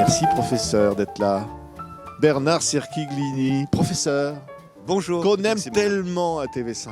Merci professeur d'être là. Bernard Cerchiglini, professeur, Bonjour. qu'on aime c'est moi. tellement à TV5.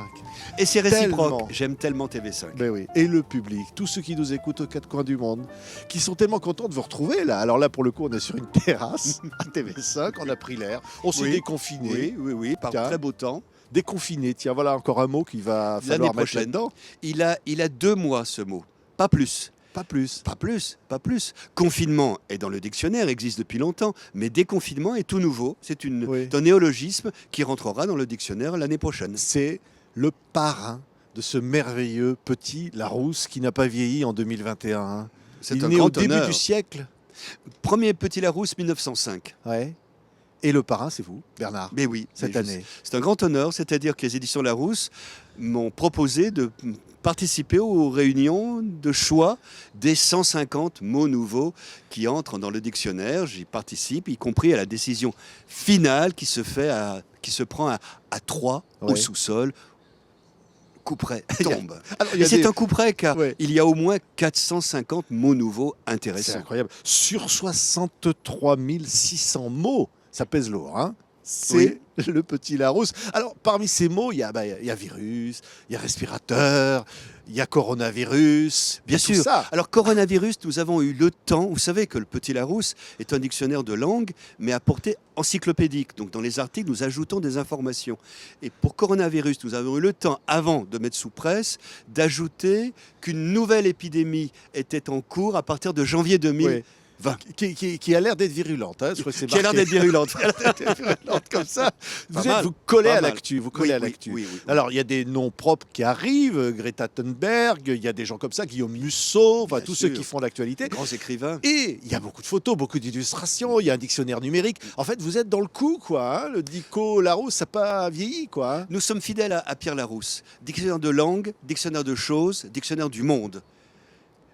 Et c'est réciproque. Tellement. J'aime tellement TV5. Ben oui. Et le public, tous ceux qui nous écoutent aux quatre coins du monde, qui sont tellement contents de vous retrouver là. Alors là, pour le coup, on est sur une terrasse à TV5, on a pris l'air, on s'est Oui. déconfiné. Oui, par Tiens. très beau temps. Déconfiné, tiens, voilà encore un mot qu'il va L'année falloir mettre prochaine. là-dedans. Il a 2 mois ce mot, pas plus. Pas plus. Pas plus, pas plus. Confinement est dans le dictionnaire, existe depuis longtemps, mais déconfinement est tout nouveau. C'est Oui. un néologisme qui rentrera dans le dictionnaire l'année prochaine. C'est le parrain de ce merveilleux petit Larousse qui n'a pas vieilli en 2021. Hein. C'est Il est un né grand au début honneur. du siècle. Premier Petit Larousse 1905. Ouais. Et le parrain, c'est vous, Bernard, Mais oui, cette mais année. c'est un grand honneur, c'est-à-dire que les éditions Larousse m'ont proposé de participer aux réunions de choix des 150 mots nouveaux qui entrent dans le dictionnaire. J'y participe, y compris à la décision finale qui se prend à 3 au Ouais. sous-sol. Couperet tombe. Alors, il y Et a c'est des- un couperet car Ouais. il y a au moins 450 mots nouveaux C'est intéressants. incroyable. Sur 63 600 mots, ça pèse lourd, hein. C'est le petit Larousse. Alors, parmi ces mots, il y a virus, il y a respirateur, il y a coronavirus, Bien tout sûr. ça. Alors, coronavirus, nous avons eu le temps. Vous savez que le Petit Larousse est un dictionnaire de langue, mais à portée encyclopédique. Donc, dans les articles, nous ajoutons des informations. Et pour coronavirus, nous avons eu le temps, avant de mettre sous presse, d'ajouter qu'une nouvelle épidémie était en cours à partir de janvier 2020. Oui. Qui a l'air d'être virulente. Hein. Je crois que c'est Qui a l'air marqué. d'être virulente. Virulente comme ça. Pas Vous, mal, vous collez pas à mal. l'actu. Vous collez à l'actu. Oui. Alors, il y a des noms propres qui arrivent, Greta Thunberg, il y a des gens comme ça, Guillaume Musso, enfin Bien tous ceux sûr. qui font l'actualité. Grands écrivains. Et il y a beaucoup de photos, beaucoup d'illustrations, il y a un dictionnaire numérique. En fait, vous êtes dans le coup, quoi. Hein. Le Dico Larousse, ça n'a pas vieilli, quoi. Hein. Nous sommes fidèles à Pierre Larousse. Dictionnaire de langue, dictionnaire de choses, dictionnaire du monde.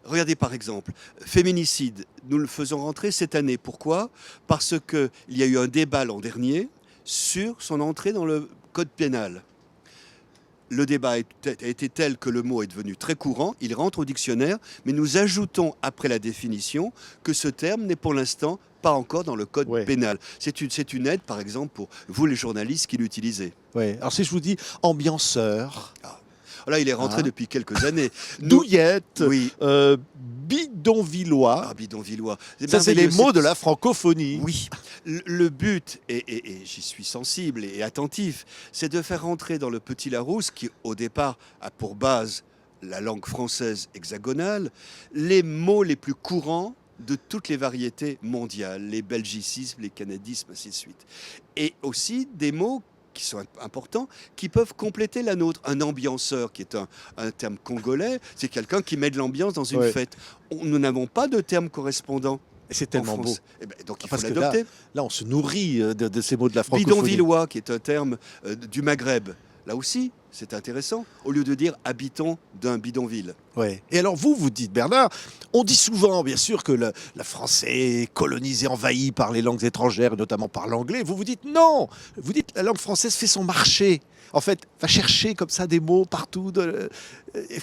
Regardez par exemple, féminicide, nous le faisons rentrer cette année. Pourquoi? Parce qu'il y a eu un débat l'an dernier sur son entrée dans le code pénal. Le débat a été tel que le mot est devenu très courant, il rentre au dictionnaire, mais nous ajoutons après la définition que ce terme n'est pour l'instant pas encore dans le code Ouais. pénal. C'est une aide, par exemple, pour vous les journalistes qui l'utilisez. Ouais. Alors, si je vous dis ambianceur, Là, il est rentré Ah. depuis quelques années. Nous, douillette, oui, bidonvillois, bidonvillois. ça, c'est les merveilleux, mots de la francophonie. Oui, le but, et j'y suis sensible et attentif, c'est de faire rentrer dans le Petit Larousse, qui au départ a pour base la langue française hexagonale, les mots les plus courants de toutes les variétés mondiales, les belgicismes, les canadismes, ainsi de suite. Et aussi des mots qui sont importants, qui peuvent compléter la nôtre. Un ambianceur, qui est un terme congolais, c'est quelqu'un qui met de l'ambiance dans une Ouais. fête. Nous n'avons pas de terme correspondant. Et c'est En tellement beau. France. Eh ben, donc il faut Parce que l'adopter. Là, on se nourrit de ces mots de la francophonie. Bidonvillois, qui est un terme du Maghreb. Là aussi, c'est intéressant. Au lieu de dire habitants d'un bidonville. Ouais. Et alors vous dites, Bernard, on dit souvent, bien sûr, que le français est colonisé, envahi par les langues étrangères, et notamment par l'anglais. Vous dites non. Vous dites la langue française fait son marché. En fait, va chercher comme ça des mots partout.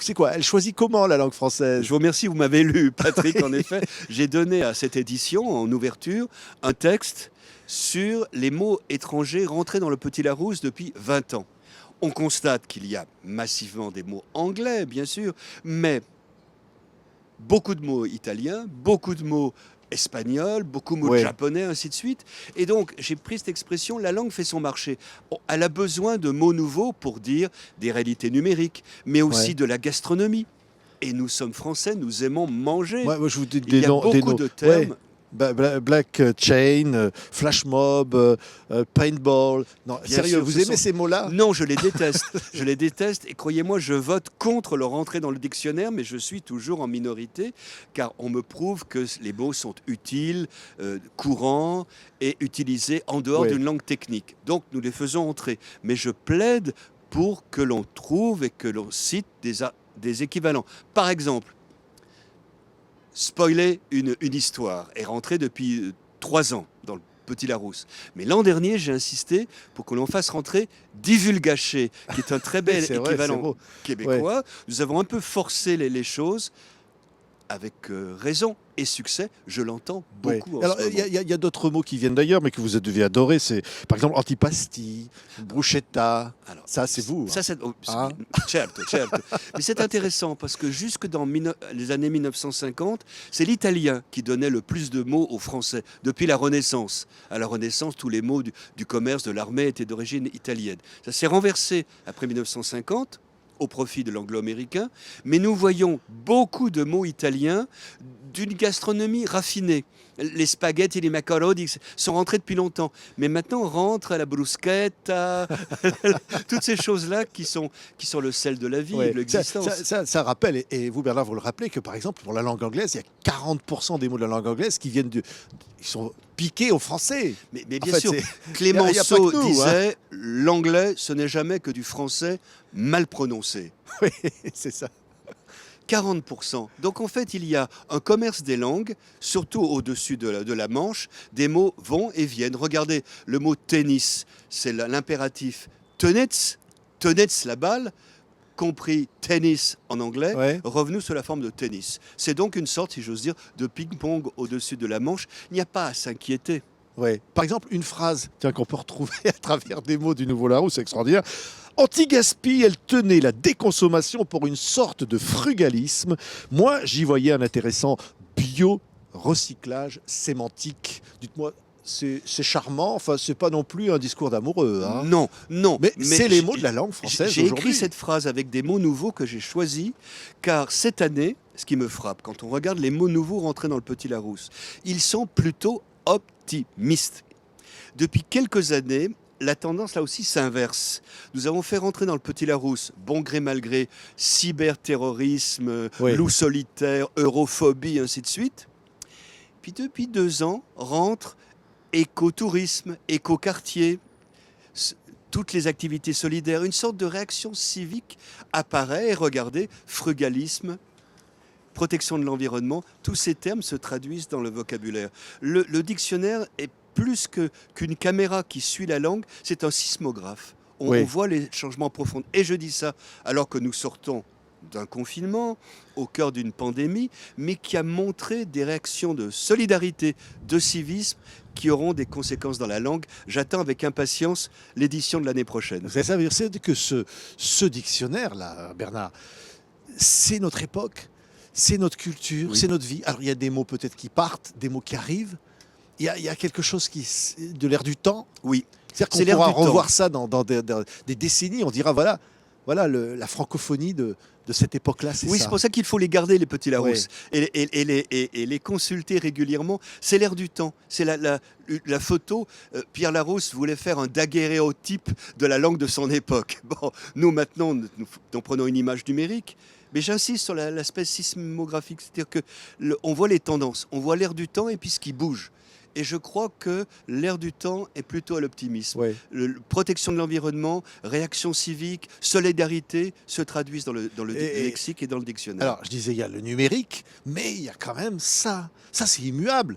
C'est quoi? Elle choisit comment la langue française? Je vous remercie, vous m'avez lu, Patrick, en effet. J'ai donné à cette édition, en ouverture, un texte sur les mots étrangers rentrés dans le Petit Larousse depuis 20 ans. On constate qu'il y a massivement des mots anglais, bien sûr, mais beaucoup de mots italiens, beaucoup de mots espagnols, beaucoup de mots Ouais. japonais, ainsi de suite. Et donc, j'ai pris cette expression, la langue fait son marché. Elle a besoin de mots nouveaux pour dire des réalités numériques, mais aussi Ouais. de la gastronomie. Et nous sommes français, nous aimons manger. Ouais, moi, je vous dis Il y a beaucoup de termes. Ouais. Black chain, flash mob, paintball. Non, Bien sérieux, sûr, vous ce aimez sont- ces mots-là? Non, je les déteste. Je les déteste et croyez-moi, je vote contre leur entrée dans le dictionnaire, mais je suis toujours en minorité car on me prouve que les mots sont utiles, courants et utilisés en dehors Ouais. d'une langue technique. Donc nous les faisons entrer. Mais je plaide pour que l'on trouve et que l'on cite des équivalents. Par exemple, spoiler une histoire est rentrée depuis 3 ans dans le Petit Larousse. Mais l'an dernier, j'ai insisté pour que l'on fasse rentrer divulgaché, qui est un très bel C'est vrai, équivalent c'est beau. québécois. Nous avons un peu forcé les choses. avec raison et succès, je l'entends Ouais. beaucoup en Alors, ce moment. il y a d'autres mots qui viennent d'ailleurs, mais que vous devez adorer. C'est, par exemple, antipasti, bruschetta. Alors, Ça, c'est vous. Ça, Hein. Hein. certo, certo. Mais c'est intéressant parce que jusque dans les années 1950, c'est l'italien qui donnait le plus de mots aux Français depuis la Renaissance. À la Renaissance, tous les mots du commerce, de l'armée étaient d'origine italienne. Ça s'est renversé après 1950 au profit de l'anglo-américain, mais nous voyons beaucoup de mots italiens d'une gastronomie raffinée. Les spaghettis et les macaroni sont rentrés depuis longtemps, mais maintenant rentre la bruschetta, toutes ces choses-là qui sont le sel de la vie et Ouais. de l'existence. Ça rappelle, et vous Bernard, vous le rappelez, que par exemple, pour la langue anglaise, il y a 40% des mots de la langue anglaise qui viennent qui sont piqués au français. Mais En bien fait, sûr, c'est- Clémenceau il y a pas que nous, hein. disait l'anglais, ce n'est jamais que du français mal prononcé. Oui, c'est ça. 40%. Donc en fait, il y a un commerce des langues, surtout au-dessus de la Manche. Des mots vont et viennent. Regardez, le mot tennis, c'est l'impératif tenets, tenets la balle, compris tennis en anglais, Ouais. revenu sous la forme de tennis. C'est donc une sorte, si j'ose dire, de ping-pong au-dessus de la Manche. Il n'y a pas à s'inquiéter. Ouais. Par exemple, une phrase tiens, qu'on peut retrouver à travers des mots du Nouveau Larousse, c'est extraordinaire. Anti-gaspi, elle tenait la déconsommation pour une sorte de frugalisme. Moi, j'y voyais un intéressant bio-recyclage sémantique. Dites-moi, c'est charmant, enfin, c'est pas non plus un discours d'amoureux. Hein. Non, non. Mais c'est les j'ai- mots de la langue française J'ai écrit aujourd'hui. cette phrase avec des mots nouveaux que j'ai choisis, car cette année, ce qui me frappe, quand on regarde les mots nouveaux rentrés dans le Petit Larousse, ils sont plutôt optimistes. Depuis quelques années, la tendance là aussi s'inverse. Nous avons fait rentrer dans le Petit Larousse, bon gré mal gré, cyberterrorisme, Oui. loup solitaire, europhobie, ainsi de suite. Puis depuis 2 ans, rentre écotourisme, écoquartier, toutes les activités solidaires, une sorte de réaction civique apparaît et regardez, frugalisme, protection de l'environnement, tous ces termes se traduisent dans le vocabulaire. Le dictionnaire est plus qu'une caméra qui suit la langue, c'est un sismographe. Oui. On voit les changements profonds. Et je dis ça alors que nous sortons d'un confinement, au cœur d'une pandémie, mais qui a montré des réactions de solidarité, de civisme, qui auront des conséquences dans la langue. J'attends avec impatience l'édition de l'année prochaine. Vous savez, ça veut dire c'est que ce dictionnaire-là, Bernard, c'est notre époque, c'est notre culture, Oui. c'est notre vie. Alors, il y a des mots peut-être qui partent, des mots qui arrivent. Il y a quelque chose de l'air du temps. Oui, C'est-à-dire C'est qu'on l'air pourra du temps. revoir ça dans des décennies. On dira, voilà la francophonie de cette époque-là, c'est oui, ça. c'est pour ça qu'il faut les garder, les petits Larousse, et les consulter régulièrement. C'est l'air du temps. C'est la photo. Pierre Larousse voulait faire un daguerréotype de la langue de son époque. Bon, nous, maintenant, nous prenons une image numérique. Mais j'insiste sur l'aspect sismographique. C'est-à-dire qu'on voit les tendances, on voit l'air du temps et puis ce qui bouge. Et je crois que l'air du temps est plutôt à l'optimisme. Ouais. Protection de l'environnement, réaction civique, solidarité se traduisent dans le Et- lexique et dans le dictionnaire. Alors, je disais, il y a le numérique, mais il y a quand même ça. Ça, c'est immuable.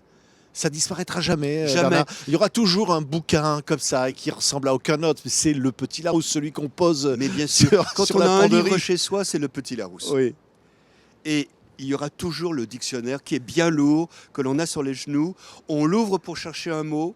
Ça disparaîtra jamais. Jamais. Bernard. Il y aura toujours un bouquin comme ça qui ressemble à aucun autre. C'est le Petit Larousse, celui qu'on pose. Mais bien sûr, quand sur on la a un livre penderie. chez soi, c'est le Petit Larousse. Oui. Et il y aura toujours le dictionnaire qui est bien lourd, que l'on a sur les genoux. On l'ouvre pour chercher un mot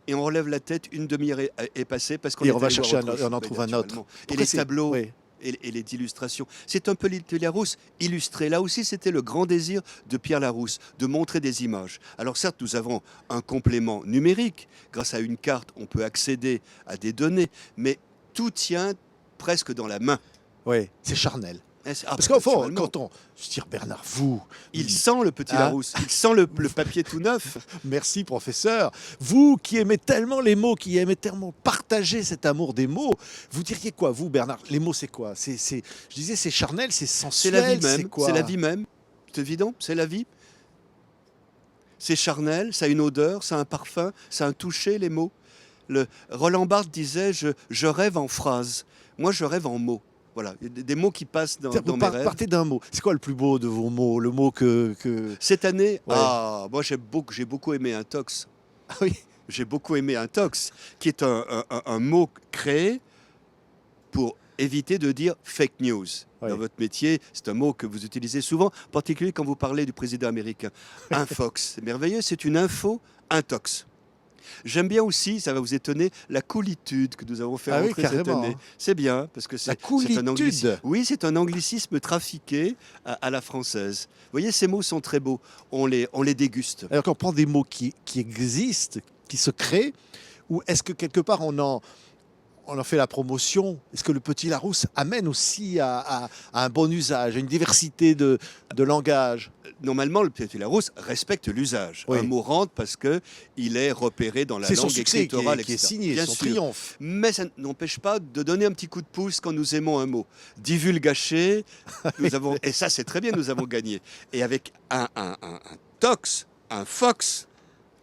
et on relève la tête, une demi-heure est passée parce qu'on Et est on va allé chercher voir autre et on en chose, trouve un autre. naturellement. Et Pourquoi les c'est- tableaux oui. et les illustrations. C'est un peu Petit Larousse illustré. Là aussi, c'était le grand désir de Pierre Larousse, de montrer des images. Alors certes, nous avons un complément numérique. Grâce à une carte, on peut accéder à des données, mais tout tient presque dans la main. Oui, c'est charnel. Ah, Parce qu'au fond, naturellement. quand on. Je veux dire, Bernard, vous. Il sent le Petit Ah. Larousse, il sent le papier tout neuf. Merci, professeur. Vous qui aimez tellement les mots, qui aimez tellement partager cet amour des mots, vous diriez quoi, vous, Bernard? Les mots, c'est quoi? Je disais, c'est charnel, c'est C'est sensuel. la vie même. quoi C'est la vie même. C'est évident, c'est la vie. C'est charnel, ça a une odeur, ça a un parfum, ça a un toucher, les mots. Roland Barthes disait je rêve en phrases. Moi, je rêve en mots. Voilà, il y a des mots qui passent dans C'est-à-dire, mes vous rêves. partez d'un mot. C'est quoi le plus beau de vos mots? Le mot que... Cette année, Ouais. moi j'ai beaucoup aimé Intox. Ah oui. J'ai beaucoup aimé Intox, qui est un mot créé pour évitez de dire fake news. Oui. Dans votre métier, c'est un mot que vous utilisez souvent, en particulier quand vous parlez du président américain. Un fox, c'est merveilleux, c'est une info intox. J'aime bien aussi, ça va vous étonner, la coolitude que nous avons fait Ah oui, rentrer cette carrément, année. hein. C'est bien, parce que La c'est un coolitude. anglicisme. Oui, c'est un anglicisme trafiqué à la française. Vous voyez, ces mots sont très beaux. On les déguste. Alors qu'on prend des mots qui existent, qui se créent, ou est-ce que quelque part on en fait la promotion? Est-ce que le petit Larousse amène aussi à un bon usage, à une diversité de langage? Normalement, le petit Larousse respecte l'usage. Oui. Un mot rentre parce qu'il est repéré dans la C'est langue son succès écritorale, qui est etc. signé, Bien son sûr. triomphe. Mais ça n'empêche pas de donner un petit coup de pouce quand nous aimons un mot. Divulgacher, nous avons, et ça c'est très bien, nous avons gagné. Et avec un tox, un fox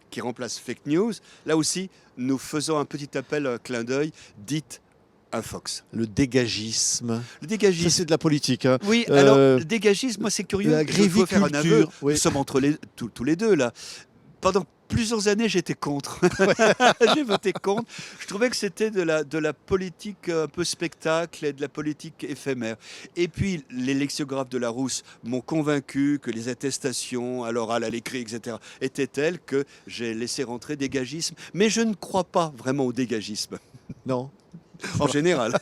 qui remplace fake news, là aussi, nous faisons un petit appel, un clin d'œil, dites un fox. Le dégagisme. Le Ça, dégagisme. c'est de la politique, hein. Oui, Euh, alors, le dégagisme, moi c'est curieux. la Je dois faire un aveu. gréviculture, oui. Nous sommes entre tous les deux là. Pendant plusieurs années, j'étais contre. J'ai voté contre. Je trouvais que c'était de la politique un peu spectacle et de la politique éphémère. Et puis, les lexicographes de Larousse m'ont convaincu que les attestations à l'oral, à l'écrit, etc., étaient telles que j'ai laissé rentrer dégagisme. Mais je ne crois pas vraiment au dégagisme, Non. en général.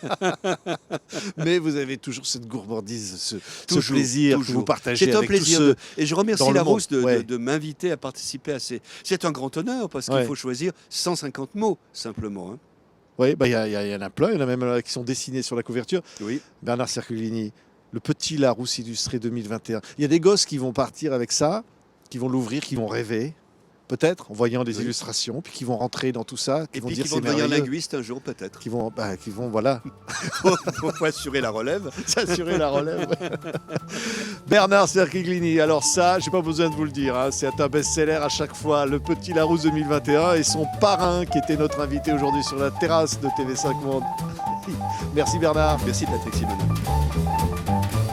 Mais vous avez toujours cette gourmandise, ce Toujours, plaisir que toujours. vous partagez C'est un avec plaisir. tous ceux. Et je remercie dans le Larousse monde, ouais. de m'inviter à participer à ces. C'est un grand honneur parce qu'il Ouais. faut choisir 150 mots simplement, hein. Oui, bah, il y en a plein. Il y en a même qui sont dessinés sur la couverture. Oui. Bernard Cerculini, le petit Larousse illustré 2021. Il y a des gosses qui vont partir avec ça, qui vont l'ouvrir, qui vont rêver, peut-être en voyant des Oui. illustrations, puis qui vont rentrer dans tout ça, qui Et vont puis dire qui c'est vont devenir merveilleux, linguistes un jour peut-être. qui vont, voilà, Faut assurer la relève. s'assurer la relève. Bernard Cerculini, alors ça, j'ai pas besoin de vous le dire, hein, c'est un best-seller à chaque fois. Le petit Larousse 2021 et son parrain qui était notre invité aujourd'hui sur la terrasse de TV5 Monde. Merci Bernard. Merci Patrick Simoneau.